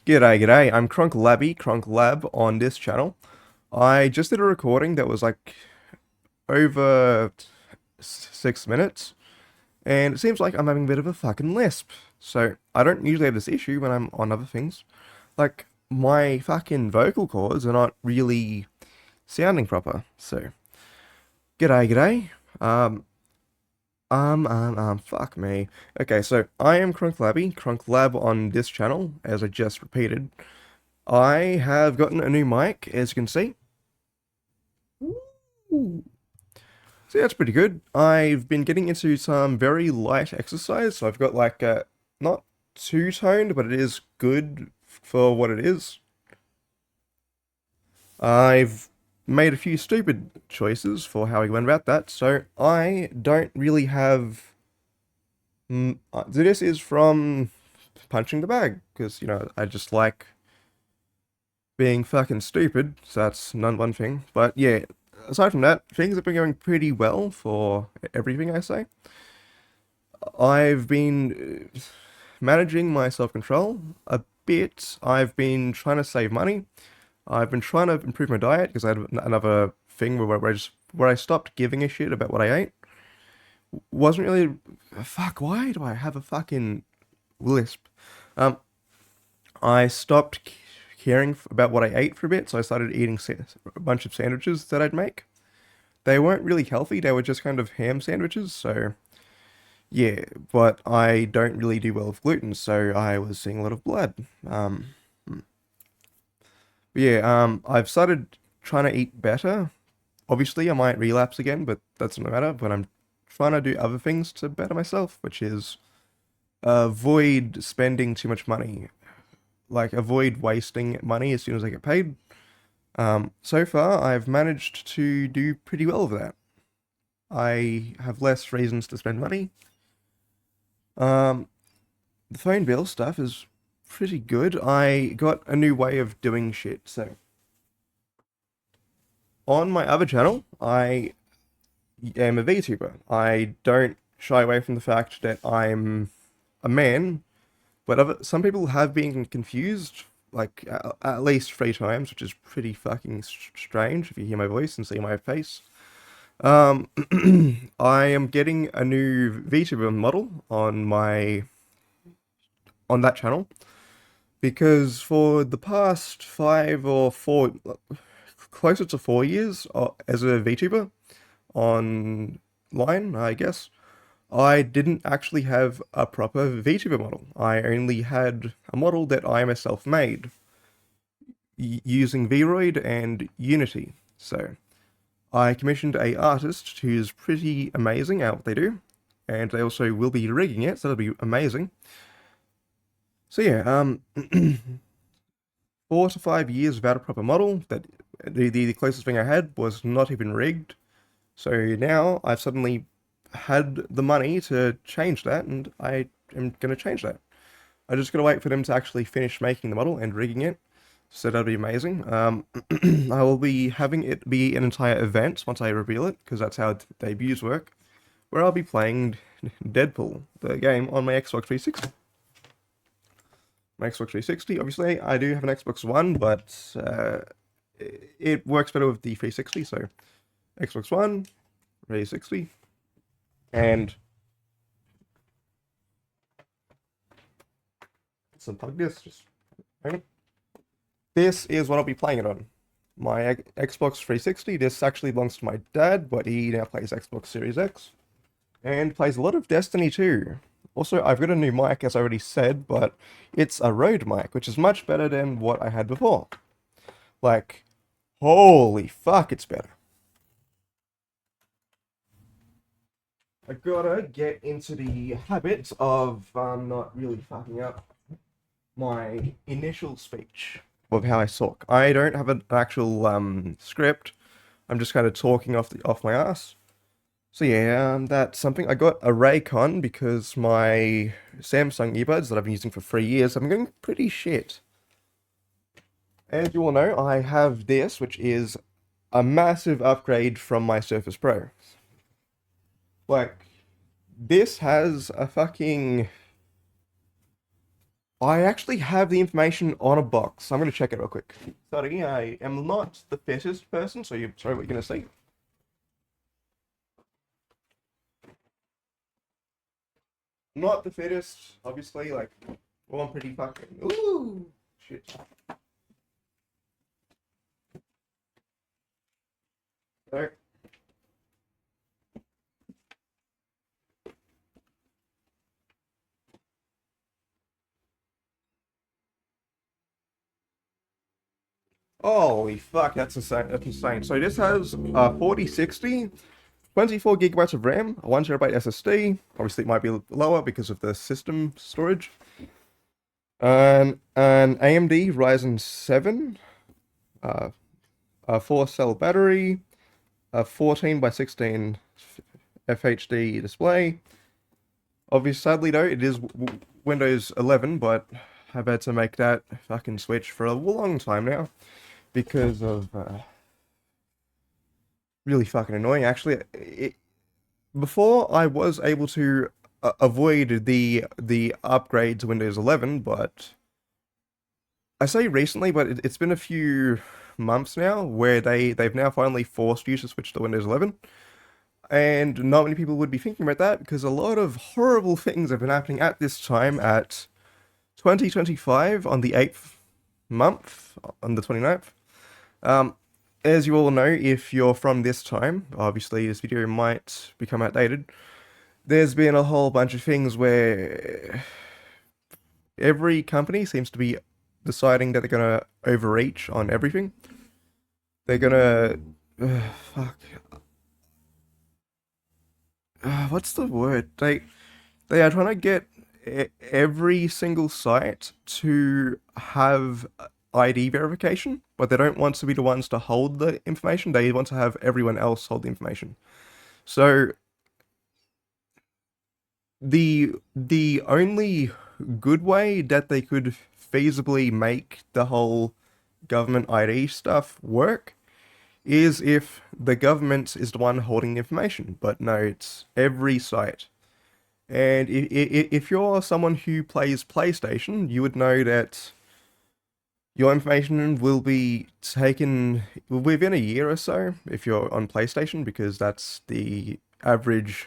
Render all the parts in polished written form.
G'day, g'day. I'm Kronk Labby, Kronk Lab on this channel. I just did a recording that was like over 6 minutes, and it seems like I'm having a bit of a fucking lisp. So I don't usually have this issue when I'm on other things. Like my fucking vocal cords are not really sounding proper. So g'day, g'day. Um, fuck me. Okay, so I am Kronk Labby, Kronk Lab on this channel, as I just repeated. I have gotten a new mic, as you can see. Ooh. So that's pretty good. I've been getting into some very light exercise, so I've got like not too toned, but it is good for what it is. I've made a few stupid choices for how I went about that, so I don't really have. This is from punching the bag, because, I just like being fucking stupid, so that's one thing. But yeah, aside from that, things have been going pretty well for everything I say. I've been managing my self-control a bit. I've been trying to save money. I've been trying to improve my diet because I had another thing where I stopped giving a shit about what I ate. Wasn't really fuck. Why do I have a fucking lisp? Um, I stopped caring about what I ate for a bit, so I started eating a bunch of sandwiches that I'd make. They weren't really healthy, they were just kind of ham sandwiches, so yeah, but I don't really do well with gluten, so I was seeing a lot of blood. I've started trying to eat better. Obviously, I might relapse again, but that's no matter. But I'm trying to do other things to better myself, which is avoid spending too much money. Like, avoid wasting money as soon as I get paid. So far, I've managed to do pretty well with that. I have less reasons to spend money. Um, the phone bill stuff is pretty good. I got a new way of doing shit. So, on my other channel, I am a VTuber. I don't shy away from the fact that I'm a man, but some people have been confused, like at least 3 times, which is pretty fucking strange if you hear my voice and see my face. Um, I am getting a new VTuber model on that channel because for the past 5 or 4, closer to 4 years as a VTuber online, I guess, I didn't actually have a proper VTuber model. I only had a model that I myself made using Vroid and Unity. So I commissioned a artist who's pretty amazing at what they do, and they also will be rigging it, so that'll be amazing. So yeah, 4 to 5 years without a proper model. That the closest thing I had was not even rigged. So now I've suddenly had the money to change that, and I am gonna change that. I just gotta wait for them to actually finish making the model and rigging it. So that'll be amazing. I will be having it be an entire event once I reveal it, because that's how debuts work, where I'll be playing Deadpool, the game, on my Xbox 360. My Xbox 360, obviously, I do have an Xbox One, but it works better with the 360, so Xbox One, 360, and let's unplug this, just hang on. This is what I'll be playing it on. My Xbox 360. This actually belongs to my dad, but he now plays Xbox Series X and plays a lot of Destiny 2. Also, I've got a new mic, as I already said, but it's a Rode mic, which is much better than what I had before. Like, holy fuck, it's better. I gotta get into the habit of not really fucking up my initial speech of how I talk. I don't have an actual script. I'm just kind of talking off my ass. So yeah, that's something. I got a Raycon because my Samsung earbuds that I've been using for 3 years have been going pretty shit. As you all know, I have this, which is a massive upgrade from my Surface Pro. Like, this has a fucking I actually have the information on a box. I'm going to check it real quick. Sorry, I am not the fittest person, so you sorry what you're going to say. Not the fittest, obviously, like, well, I'm pretty fucking, ooh, shit. So, holy fuck, that's insane, that's insane. So this has 4060, 24 gigabytes of RAM, a 1 terabyte SSD, obviously it might be lower because of the system storage, an AMD Ryzen 7, uh, a 4-cell battery, a 14 by 16 FHD display. Obviously, sadly though, it is Windows 11, but I've had to make that fucking switch for a long time now because of really fucking annoying. Actually, before I was able to avoid the upgrade to Windows 11, but I say recently, but it's been a few months now where they've now finally forced you to switch to Windows 11. And not many people would be thinking about that because a lot of horrible things have been happening at this time at 2025 on the 8th month, on the 29th. As you all know, if you're from this time, obviously this video might become outdated. There's been a whole bunch of things where every company seems to be deciding that they're gonna overreach on everything. They're gonna... fuck. What's the word? They are trying to get every single site to have ID verification, but they don't want to be the ones to hold the information. They want to have everyone else hold the information. So the only good way that they could feasibly make the whole government ID stuff work is if the government is the one holding the information. But no, it's every site. And if you're someone who plays PlayStation, you would know that your information will be taken within a year or so if you're on PlayStation, because that's the average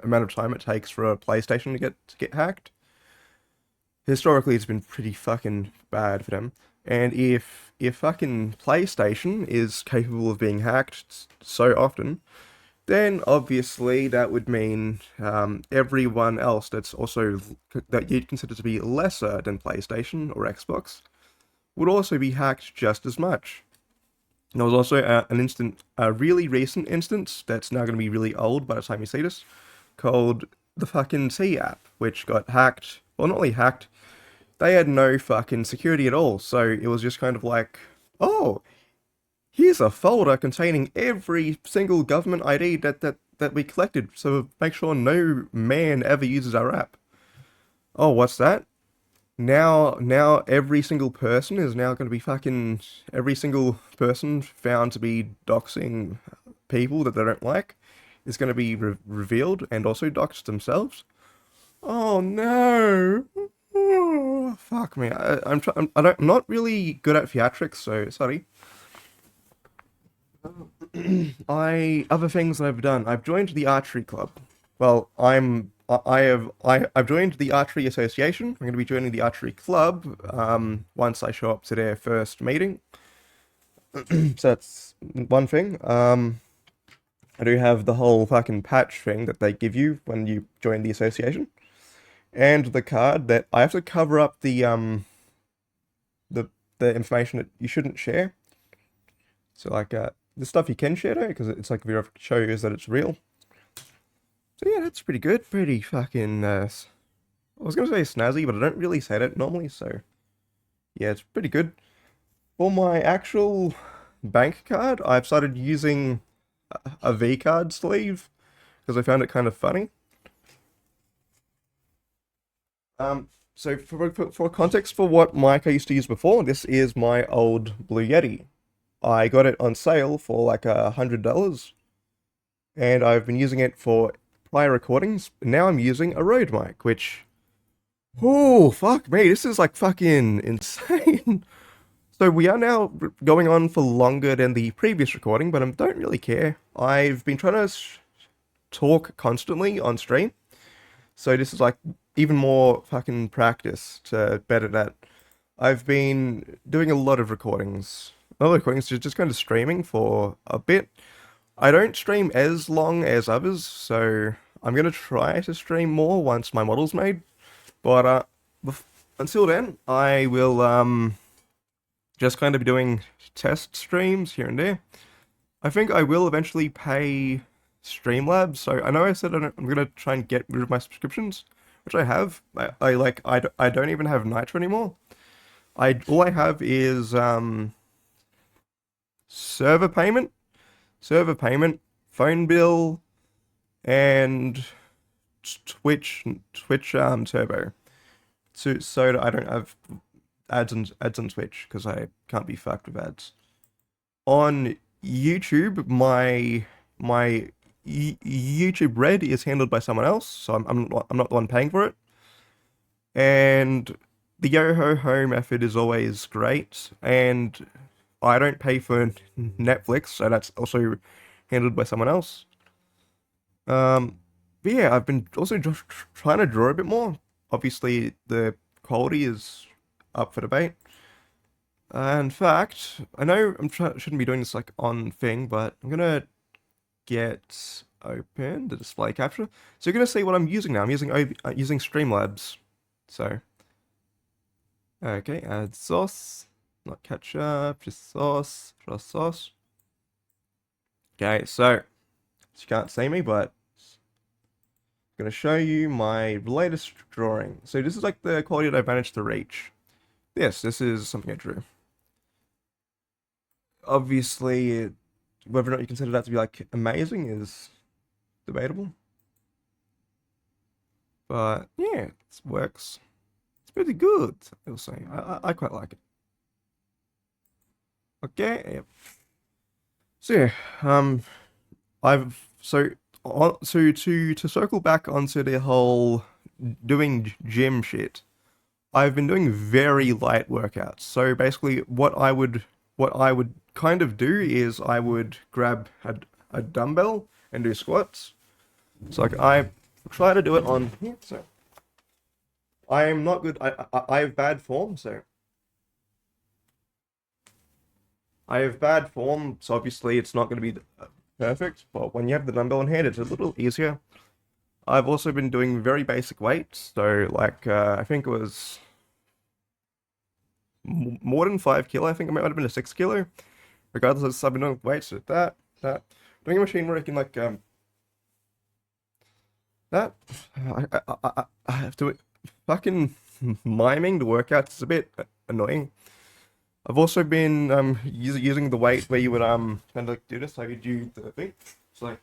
amount of time it takes for a PlayStation to get hacked. Historically, it's been pretty fucking bad for them. And if fucking PlayStation is capable of being hacked so often, then obviously that would mean everyone else that's also that you'd consider to be lesser than PlayStation or Xbox would also be hacked just as much. And there was also a really recent instance that's now going to be really old by the time you see this, called the fucking T app, which got hacked. Well, not only hacked, they had no fucking security at all. So it was just kind of like, oh, here's a folder containing every single government ID that we collected, so make sure no man ever uses our app. Oh, what's that? Now every single person is now going to be fucking... Every single person found to be doxing people that they don't like is going to be revealed and also doxed themselves. Oh no! Oh, fuck me. I'm not really good at theatrics, so sorry. Other things that I've done. I've joined the archery club. Well, I've joined the archery association. I'm going to be joining the archery club once I show up to their first meeting. So that's one thing. I do have the whole fucking patch thing that they give you when you join the association, and the card that I have to cover up the information that you shouldn't share. So like the stuff you can share though, because it's like shows that it's real. So yeah, that's pretty good. Pretty fucking I was gonna say snazzy, but I don't really say that normally, so yeah, it's pretty good. For my actual bank card, I've started using a V card sleeve because I found it kind of funny. So for context for what mic I used to use before, this is my old Blue Yeti. I got it on sale for like $100, and I've been using it for prior recordings. Now I'm using a Rode mic, which Oh, fuck me, this is like fucking insane. So we are now going on for longer than the previous recording, but I don't really care. I've been trying to talk constantly on stream, so this is like even more fucking practice to better that. I've been doing a lot of recordings. A lot of recordings, just kind of streaming for a bit. I don't stream as long as others, so I'm gonna try to stream more once my model's made. But until then, I will just kind of be doing test streams here and there. I think I will eventually pay Streamlabs. So I know I said I'm gonna try and get rid of my subscriptions, which I have. I don't even have Nitro anymore. All I have is server payment, server payment, phone bill, and Twitch Turbo. So that I don't have ads on Twitch because I can't be fucked with ads. On YouTube, my YouTube Red is handled by someone else, so I'm not the one paying for it. And the Yo Ho Ho method is always great, and I don't pay for Netflix, so that's also handled by someone else. But yeah, I've been also just trying to draw a bit more. Obviously, the quality is up for debate. In fact, I know shouldn't be doing this like on thing, but I'm gonna get open the display capture. So you're gonna see what I'm using now. I'm using Streamlabs. So okay, add sauce, not ketchup, just sauce, just sauce. Okay, so you can't see me, but I'm gonna show you my latest drawing. So this is like the quality that I've managed to reach. Yes, this is something I drew. Obviously, whether or not you consider that to be like amazing is debatable. But yeah, it works. It's pretty good, I'll say. I quite like it. Okay, yep. So yeah, I've to circle back onto the whole doing gym shit. I've been doing very light workouts. So basically, what I would kind of do is I would grab a dumbbell and do squats. So like I try to do it on here. So I am not good. I have bad form. So I have bad form. So obviously it's not going to be perfect. But when you have the dumbbell in hand, it's a little easier. I've also been doing very basic weights. So like I think it was more than 5 kilo. I think it might have been a 6 kilo. Regardless, I've been doing weights at that. Doing a machine where I can like that. I have to fucking miming the workouts is a bit annoying. I've also been using the weight where you would kind of like do this, like you do the thing. So like,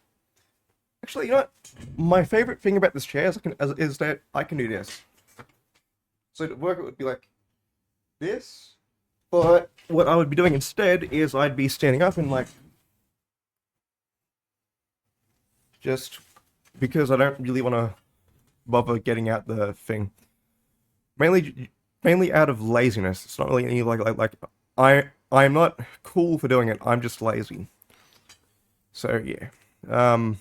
actually, you know what? My favorite thing about this chair is that I can do this. So the workout would be like this, but what I would be doing instead is I'd be standing up and like just because I don't really want to bother getting out the thing. Mainly out of laziness. It's not really any like I'm not cool for doing it. I'm just lazy. So yeah. Um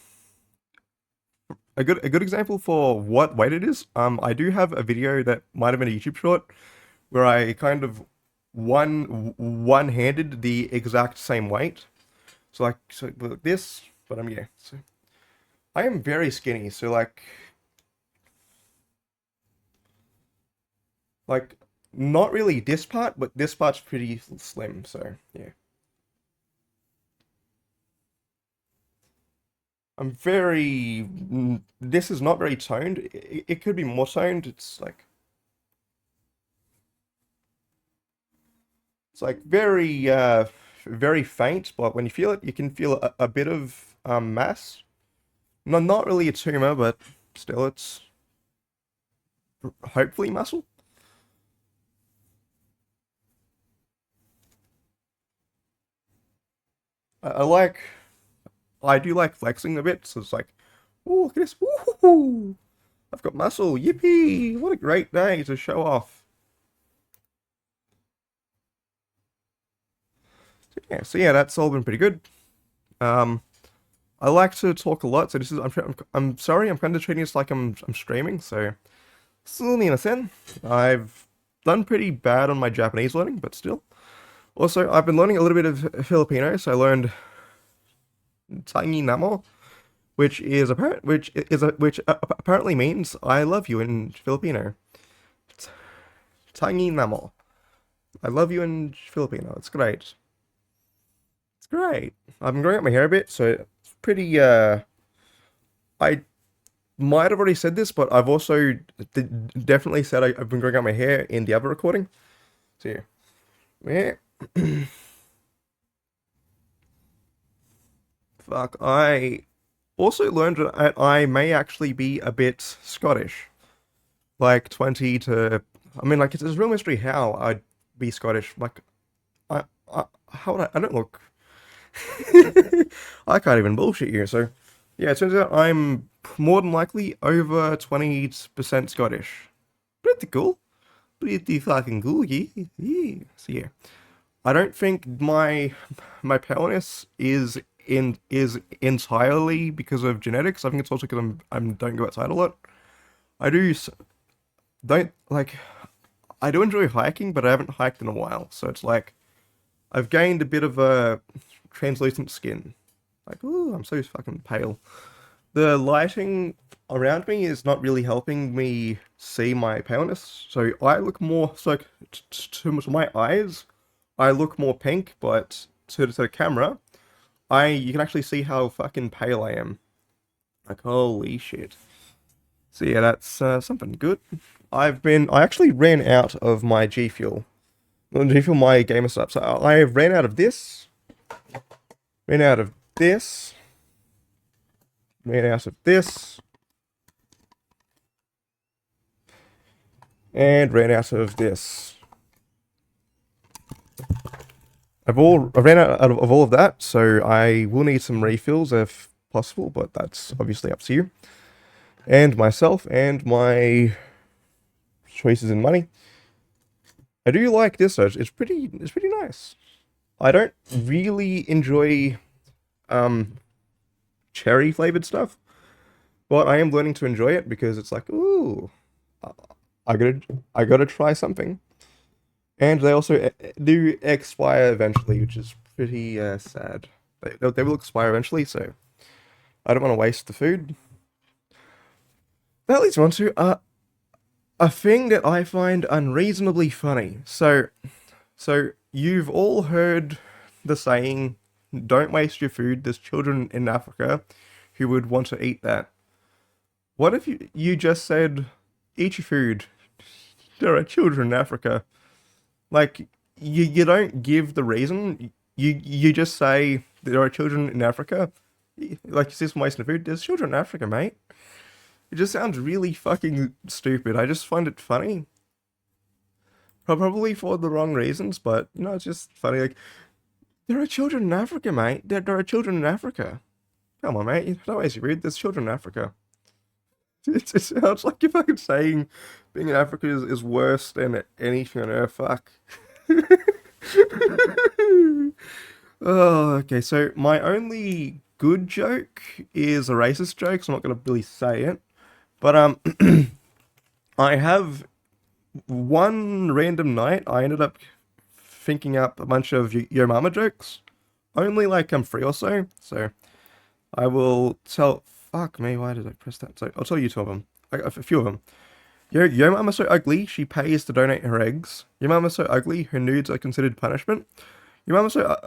a good example for what weight it is. I do have a video that might have been a YouTube short where I kind of one-handed the exact same weight. So like this, but yeah. So I am very skinny, so like not really this part, but this part's pretty slim, so yeah. I'm very this is not very toned. It could be more toned. It's like very very faint, but when you feel it, you can feel a bit of mass. Not really a tumor, but still it's hopefully muscle. I like I do like flexing a bit, so it's like, oh, look at this. Woo-hoo-hoo. I've got muscle. Yippee! What a great day to show off. So yeah, that's all been pretty good. Um, I like to talk a lot, so this is I'm sorry, I'm kind of treating this like I'm streaming. So still in a sense, I've done pretty bad on my Japanese learning, but still. Also, I've been learning a little bit of Filipino, so I learned Tangi Namo, which apparently means I love you in Filipino. Tangi Namo. I love you in Filipino. It's great. It's great. I've been growing out my hair a bit, so it's pretty I might have already said this, but I've also definitely said I've been growing out my hair in the other recording. So yeah. Fuck, I also learned that I may actually be a bit Scottish. Like 20 to... I mean, like, it's a real mystery how I'd be Scottish. Like, how would I don't look... I can't even bullshit you, so... Yeah, it turns out I'm more than likely over 20% Scottish. Pretty cool. Pretty fucking cool, yeah. Yeah. So yeah. I don't think my paleness is entirely because of genetics. I think it's also because I'm don't go outside a lot. I do don't like I do enjoy hiking, but I haven't hiked in a while. So it's like I've gained a bit of a translucent skin. Like, ooh, I'm so fucking pale. The lighting around me is not really helping me see my paleness. So I look more so to my eyes, I look more pink, but to the camera, you can actually see how fucking pale I am. Like, holy shit. So yeah, that's something good. I actually ran out of my G Fuel. Well, G Fuel, my gamer stuff. So I ran out of this. Ran out of this. Ran out of this. And ran out of this. I ran out of all of that, so I will need some refills if possible, but that's obviously up to you. And myself and my choices in money. I do like this though. It's pretty nice. I don't really enjoy cherry flavored stuff, but I am learning to enjoy it because it's like, ooh, I gotta try something. And they also do expire eventually, which is pretty sad. They will expire eventually, so I don't want to waste the food. That leads me on to a thing that I find unreasonably funny. So you've all heard the saying, "Don't waste your food. There's children in Africa who would want to eat that." What if you just said, "Eat your food. There are children in Africa." Like you don't give the reason. You just say there are children in Africa. Like you see some wasting food. There's children in Africa, mate. It just sounds really fucking stupid. I just find it funny. Probably for the wrong reasons, but you know, it's just funny. Like there are children in Africa, mate. There are children in Africa. Come on, mate. Don't waste your food. There's children in Africa. It sounds like you're fucking saying being in Africa is worse than anything on earth. Fuck. Oh, okay. So my only good joke is a racist joke, so I'm not gonna really say it. But I have one random night I ended up thinking up a bunch of Yo Mama jokes. Only like I'm free or so. So I will tell. Fuck me, why did I press that? So I'll tell you two of them. A few of them. Yo Mama's so ugly, she pays to donate her eggs. Yo Mama's so ugly, her nudes are considered punishment. Yo Mama's so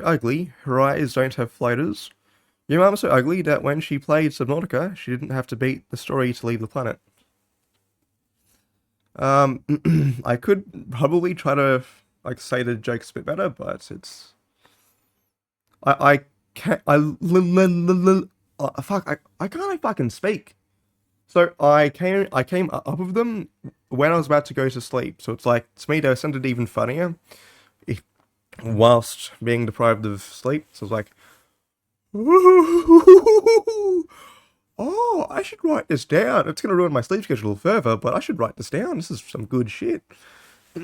ugly, her eyes don't have floaters. Yo Mama's so ugly that when she played Subnautica, she didn't have to beat the story to leave the planet. I could probably try to like say the jokes a bit better, but it's I can't fuck I can't fucking speak. So I came up with them when I was about to go to sleep. So it's like to me they sounded even funnier whilst being deprived of sleep. So it's like oh, I should write this down. It's going to ruin my sleep schedule further, but I should write this down. This is some good shit.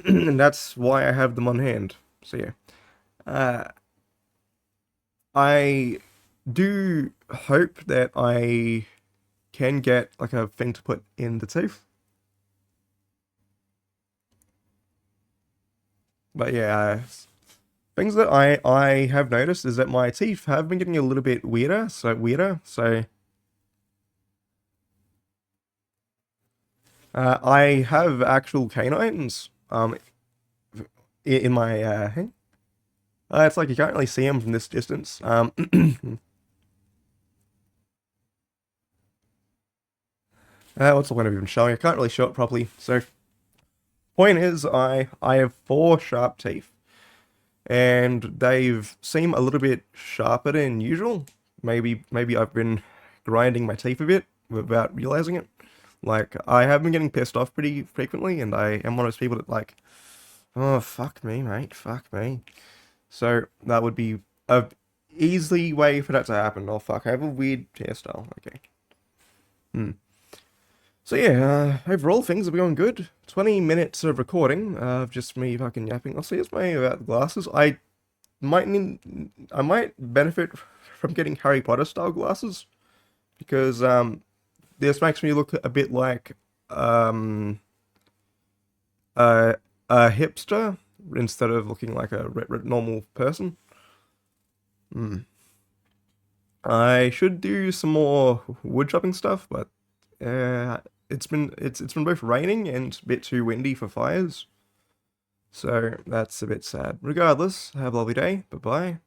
And that's why I have them on hand. So yeah. Uh, I do hope that I can get like a thing to put in the tooth. But yeah, things that I have noticed is that my teeth have been getting a little bit weirder. So I have actual canines in my thing. It's like you can't really see them from this distance. What's the point of even showing? I can't really show it properly. So point is, I have four sharp teeth, and they've seem a little bit sharper than usual. Maybe I've been grinding my teeth a bit without realizing it. Like I have been getting pissed off pretty frequently, and I am one of those people that like, oh fuck me, mate, fuck me. So that would be a easy way for that to happen. Oh fuck, I have a weird hairstyle. Okay. Hmm. So yeah, overall things are going good. 20 minutes of recording of just me fucking yapping. I'll see it's my about the glasses. I might benefit from getting Harry Potter style glasses because this makes me look a bit like um a hipster instead of looking like a normal person. Hmm. I should do some more wood chopping stuff, but it's been both raining and a bit too windy for fires. So that's a bit sad. Regardless, have a lovely day. Bye bye.